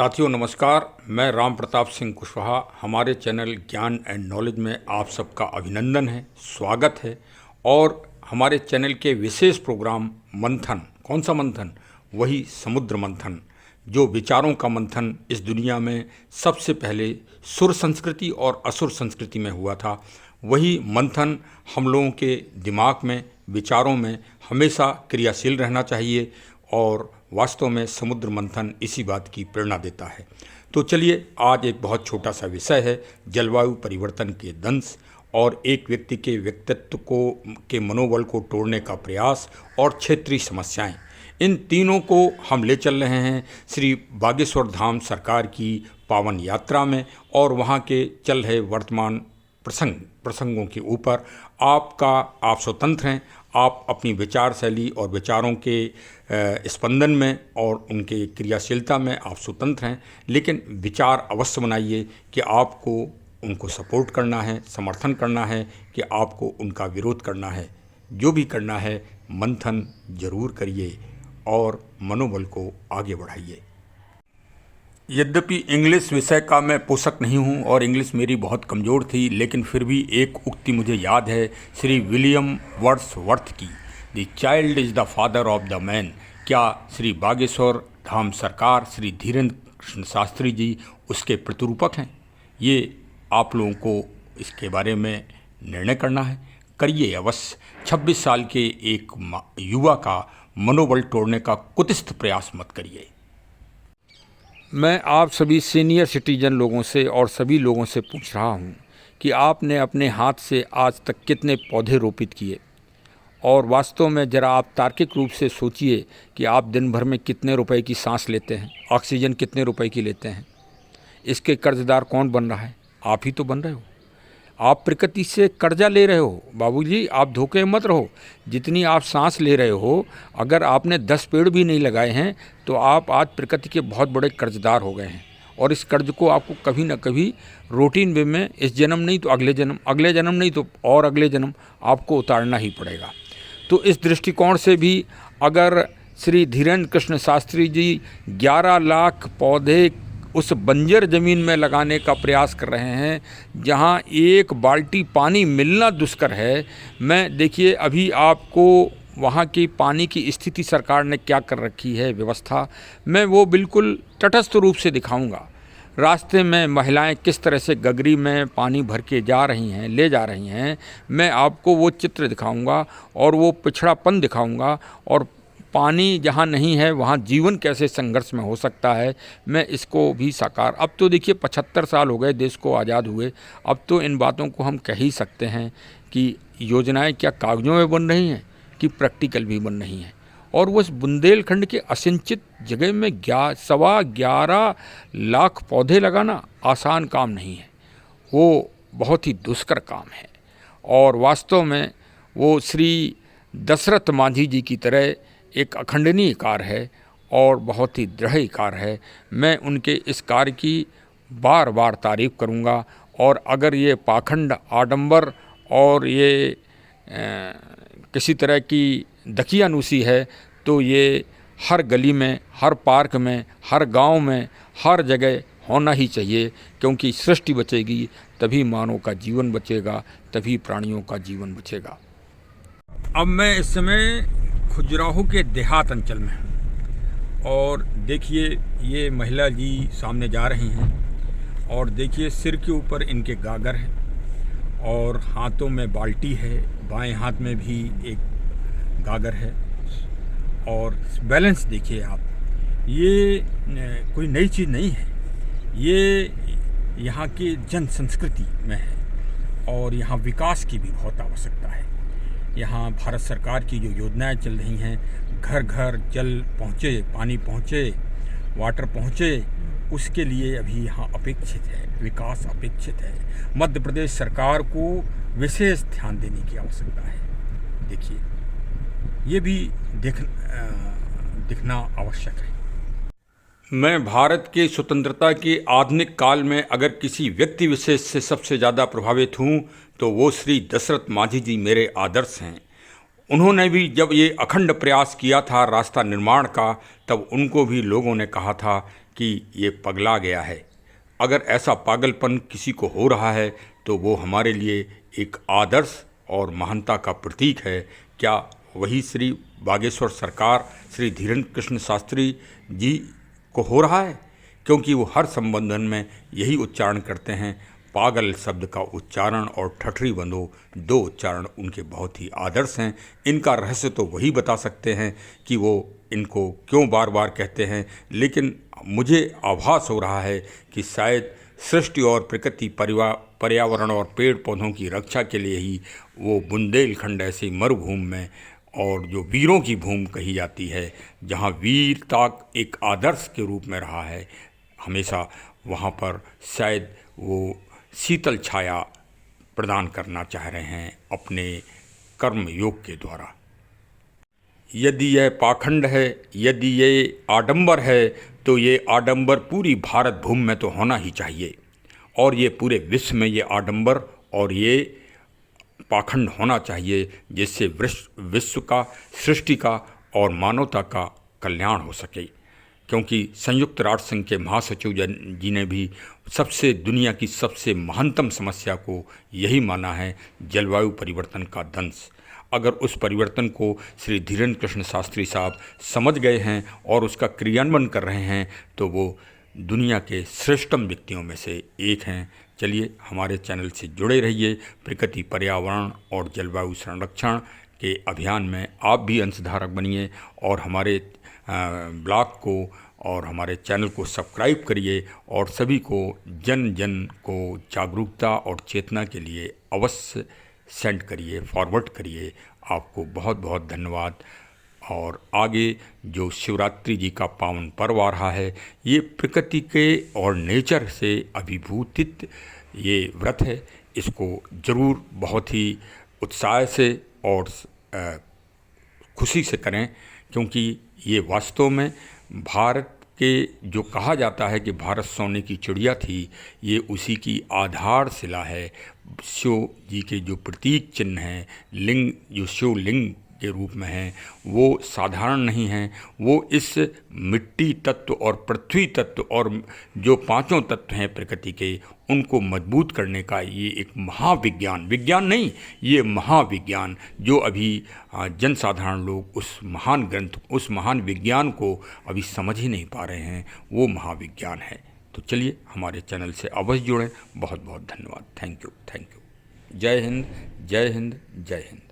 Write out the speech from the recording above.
साथियों नमस्कार। मैं राम प्रताप सिंह कुशवाहा। हमारे चैनल ज्ञान एंड नॉलेज में आप सबका अभिनंदन है, स्वागत है। और हमारे चैनल के विशेष प्रोग्राम मंथन, कौन सा मंथन? वही समुद्र मंथन, जो विचारों का मंथन इस दुनिया में सबसे पहले सुर संस्कृति और असुर संस्कृति में हुआ था। वही मंथन हम लोगों के दिमाग में, विचारों में हमेशा क्रियाशील रहना चाहिए और वास्तव में समुद्र मंथन इसी बात की प्रेरणा देता है। तो चलिए, आज एक बहुत छोटा सा विषय है, जलवायु परिवर्तन के दंश और एक व्यक्ति के व्यक्तित्व के मनोबल को तोड़ने का प्रयास और क्षेत्रीय समस्याएं। इन तीनों को हम ले चल रहे हैं श्री बागेश्वर धाम सरकार की पावन यात्रा में और वहाँ के चल रहे वर्तमान प्रसंगों के ऊपर। आप स्वतंत्र हैं, आप अपनी विचार शैली और विचारों के स्पंदन में और उनके क्रियाशीलता में आप स्वतंत्र हैं, लेकिन विचार अवश्य बनाइए कि आपको उनको सपोर्ट करना है, समर्थन करना है, कि आपको उनका विरोध करना है। जो भी करना है मंथन जरूर करिए और मनोबल को आगे बढ़ाइए। यद्यपि इंग्लिश विषय का मैं पोषक नहीं हूँ और इंग्लिश मेरी बहुत कमज़ोर थी, लेकिन फिर भी एक उक्ति मुझे याद है श्री विलियम वर्ड्सवर्थ की, the child is the father of the man. क्या श्री बागेश्वर धाम सरकार, श्री धीरेन्द्र कृष्ण शास्त्री जी उसके प्रतिरूपक हैं? ये आप लोगों को इसके बारे में निर्णय करना है। करिए अवश्य। 26 साल के एक युवा का मनोबल तोड़ने का कुत्सित प्रयास मत करिए। मैं आप सभी सीनियर सिटीजन लोगों से और सभी लोगों से पूछ रहा हूं कि आपने अपने हाथ से आज तक कितने पौधे रोपित किए, और वास्तव में ज़रा आप तार्किक रूप से सोचिए कि आप दिन भर में कितने रुपए की सांस लेते हैं, ऑक्सीजन कितने रुपए की लेते हैं। इसके कर्जदार कौन बन रहा है? आप ही तो बन रहे हो। आप प्रकृति से कर्जा ले रहे हो। बाबूजी, आप धोखे मत रहो। जितनी आप सांस ले रहे हो, अगर आपने 10 पेड़ भी नहीं लगाए हैं तो आप आज प्रकृति के बहुत बड़े कर्जदार हो गए हैं, और इस कर्ज को आपको कभी ना कभी रूटीन वे में, इस जन्म नहीं तो अगले जन्म, अगले जन्म नहीं तो और अगले जन्म आपको उतारना ही पड़ेगा। तो इस दृष्टिकोण से भी अगर श्री धीरेन्द्र कृष्ण शास्त्री जी 11 लाख पौधे उस बंजर ज़मीन में लगाने का प्रयास कर रहे हैं जहां एक बाल्टी पानी मिलना दुष्कर है। मैं देखिए, अभी आपको वहां की पानी की स्थिति सरकार ने क्या कर रखी है व्यवस्था, मैं वो बिल्कुल तटस्थ रूप से दिखाऊंगा। रास्ते में महिलाएं किस तरह से गगरी में पानी भर के जा रही हैं, ले जा रही हैं, मैं आपको वो चित्र दिखाऊंगा और वो पिछड़ापन दिखाऊंगा, और पानी जहाँ नहीं है वहाँ जीवन कैसे संघर्ष में हो सकता है, मैं इसको भी साकार। अब तो देखिए 75 साल हो गए देश को आज़ाद हुए, अब तो इन बातों को हम कह ही सकते हैं कि योजनाएं क्या कागज़ों में बन रही हैं कि प्रैक्टिकल भी बन रही हैं। और वो इस बुंदेलखंड के असिंचित जगह में 11.25 लाख पौधे लगाना आसान काम नहीं है, वो बहुत ही दुष्कर काम है। और वास्तव में वो श्री दशरथ मांझी जी की तरह एक अखंडनीय कार्य है और बहुत ही दृढ़ कार्य है। मैं उनके इस कार्य की बार बार तारीफ़ करूंगा, और अगर ये पाखंड, आडंबर और ये किसी तरह की दकियानूसी है तो ये हर गली में, हर पार्क में, हर गांव में, हर जगह होना ही चाहिए, क्योंकि सृष्टि बचेगी तभी मानव का जीवन बचेगा, तभी प्राणियों का जीवन बचेगा। अब मैं इस समय खजुराहो के देहात अंचल में हूँ, और देखिए ये महिला जी सामने जा रही हैं, और देखिए सिर के ऊपर इनके गागर हैं और हाथों में बाल्टी है, बाएं हाथ में भी एक गागर है, और बैलेंस देखिए आप। ये कोई नई चीज़ नहीं है, ये यहाँ की जन संस्कृति में है, और यहाँ विकास की भी बहुत आवश्यकता है। यहाँ भारत सरकार की जो योजनाएं चल रही हैं, घर घर जल पहुँचे, पानी पहुँचे, वाटर पहुँचे, उसके लिए अभी यहाँ अपेक्षित है, विकास अपेक्षित है। मध्य प्रदेश सरकार को विशेष ध्यान देने की आवश्यकता है। देखिए, ये भी दिखना आवश्यक है। मैं भारत के स्वतंत्रता के आधुनिक काल में अगर किसी व्यक्ति विशेष से सबसे ज़्यादा प्रभावित हूँ तो वो श्री दशरथ मांझी जी मेरे आदर्श हैं। उन्होंने भी जब ये अखंड प्रयास किया था रास्ता निर्माण का, तब उनको भी लोगों ने कहा था कि ये पगला गया है। अगर ऐसा पागलपन किसी को हो रहा है तो वो हमारे लिए एक आदर्श और महानता का प्रतीक है। क्या वही श्री बागेश्वर सरकार श्री धीरेन्द्र कृष्ण शास्त्री जी को हो रहा है? क्योंकि वो हर संबोधन में यही उच्चारण करते हैं। पागल शब्द का उच्चारण और ठठरी बंधो, दो उच्चारण उनके बहुत ही आदर्श हैं। इनका रहस्य तो वही बता सकते हैं कि वो इनको क्यों बार बार कहते हैं, लेकिन मुझे आभास हो रहा है कि शायद सृष्टि और प्रकृति, पर्यावरण और पेड़ पौधों की रक्षा के लिए ही वो बुंदेलखंड ऐसी मरुभूमि में, और जो वीरों की भूमि कही जाती है, जहाँ वीरता एक आदर्श के रूप में रहा है हमेशा, वहाँ पर शायद वो शीतल छाया प्रदान करना चाह रहे हैं अपने कर्म योग के द्वारा। यदि यह पाखंड है, यदि ये आडंबर है, तो ये आडंबर पूरी भारत भूमि में तो होना ही चाहिए, और ये पूरे विश्व में ये आडंबर और ये पाखंड होना चाहिए, जिससे विश्व का, सृष्टि का और मानवता का कल्याण हो सके। क्योंकि संयुक्त राष्ट्र संघ के महासचिव जी ने भी दुनिया की सबसे महानतम समस्या को यही माना है, जलवायु परिवर्तन का दंश। अगर उस परिवर्तन को श्री धीरेन्द्र कृष्ण शास्त्री साहब समझ गए हैं और उसका क्रियान्वयन कर रहे हैं, तो वो दुनिया के श्रेष्ठतम व्यक्तियों में से एक हैं। चलिए, हमारे चैनल से जुड़े रहिए। प्रकृति, पर्यावरण और जलवायु संरक्षण के अभियान में आप भी अंशधारक बनिए, और हमारे ब्लॉग को और हमारे चैनल को सब्सक्राइब करिए, और सभी को जन जन को जागरूकता और चेतना के लिए अवश्य सेंड करिए, फॉरवर्ड करिए। आपको बहुत बहुत धन्यवाद। और आगे जो शिवरात्रि जी का पावन पर्व आ रहा है, ये प्रकृति के और नेचर से अभिभूतित ये व्रत है। इसको ज़रूर बहुत ही उत्साह से और खुशी से करें, क्योंकि ये वास्तव में भारत के, जो कहा जाता है कि भारत सोने की चिड़िया थी, ये उसी की आधारशिला है। शिव जी के जो प्रतीक चिन्ह हैं, लिंग जो शिवलिंग के रूप में हैं, वो साधारण नहीं हैं। वो इस मिट्टी तत्व और पृथ्वी तत्व और जो पांचों तत्व हैं प्रकृति के, उनको मजबूत करने का ये एक महाविज्ञान, विज्ञान नहीं, ये महाविज्ञान, जो अभी जनसाधारण लोग उस महान ग्रंथ, उस महान विज्ञान को अभी समझ ही नहीं पा रहे हैं, वो महाविज्ञान है। तो चलिए, हमारे चैनल से अवश्य जुड़ें। बहुत बहुत धन्यवाद। Thank you, thank you. जय हिंद, जय हिंद, जय हिंद।